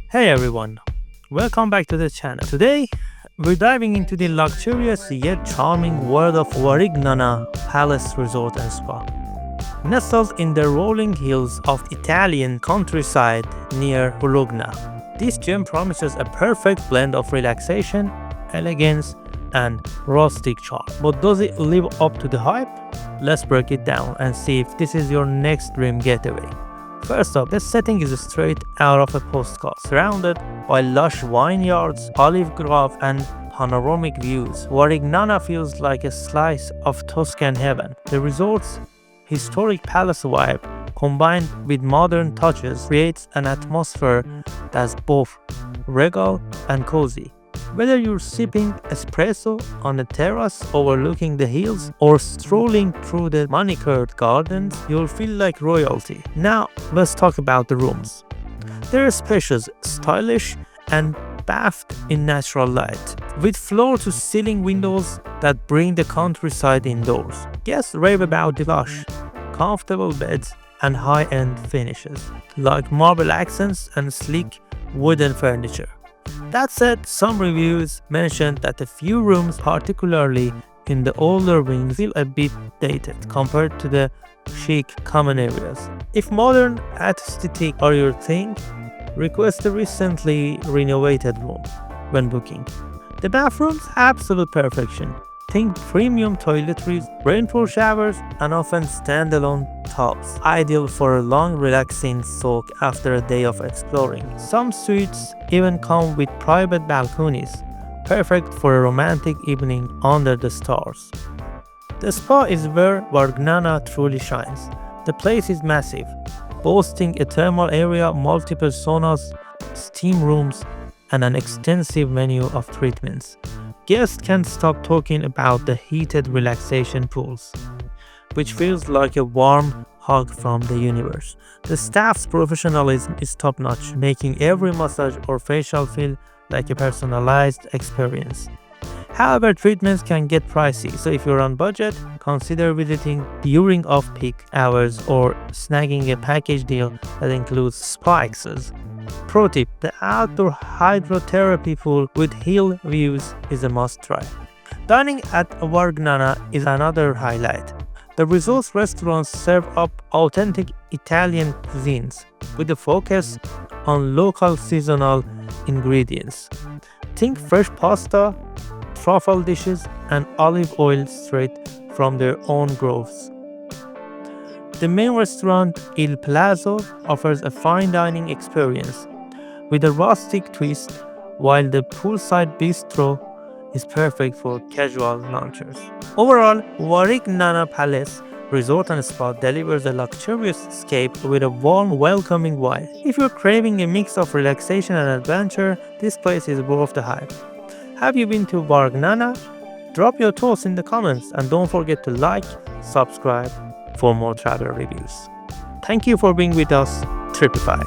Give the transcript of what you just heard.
Hey everyone, welcome back to the channel. Today, we're diving into the luxurious yet charming world of Varignana Palace Resort and Spa. Nestled in the rolling hills of Italian countryside near Bologna, this gem promises a perfect blend of relaxation, elegance, and rustic charm. But does it live up to the hype? Let's break it down and see if this is your next dream getaway. First up, the setting is straight out of a postcard, surrounded by lush vineyards, olive grove, and panoramic views. Varignana feels like a slice of Tuscan heaven. The resort's historic palace vibe, combined with modern touches, creates an atmosphere that's both regal and cozy. Whether you're sipping espresso on a terrace overlooking the hills or strolling through the manicured gardens, you'll feel like royalty. Now, let's talk about the rooms. They're spacious, stylish, and bathed in natural light, with floor-to-ceiling windows that bring the countryside indoors. Guests rave about the lush, comfortable beds and high-end finishes, like marble accents and sleek wooden furniture. That said, some reviews mentioned that a few rooms, particularly in the older wings, feel a bit dated compared to the chic common areas. If modern aesthetic are your thing, request a recently renovated room when booking. The bathrooms, absolute perfection. Think premium toiletries, rainfall showers, and often standalone tubs, ideal for a long relaxing soak after a day of exploring. Some suites even come with private balconies, perfect for a romantic evening under the stars. The spa is where Varignana truly shines. The place is massive, boasting a thermal area, multiple saunas, steam rooms, and an extensive menu of treatments. Guests can't stop talking about the heated relaxation pools, which feels like a warm hug from the universe. The staff's professionalism is top-notch, making every massage or facial feel like a personalized experience. However, treatments can get pricey, so if you're on budget, consider visiting during off-peak hours or snagging a package deal that includes spa access. Pro tip: the outdoor hydrotherapy pool with hill views is a must-try. Dining at Varignana is another highlight. The resort's restaurants serve up authentic Italian cuisines with a focus on local seasonal ingredients. Think fresh pasta, truffle dishes, and olive oil straight from their own groves. The main restaurant, Il Palazzo, offers a fine dining experience with a rustic twist, while the poolside bistro is perfect for casual lunchers. Overall, Varignana Palace Resort and Spa delivers a luxurious escape with a warm, welcoming vibe. If you're craving a mix of relaxation and adventure, this place is worth the hype. Have you been to Varignana? Drop your thoughts in the comments and don't forget to like, subscribe for more travel reviews. Thank you for being with us. Tripify.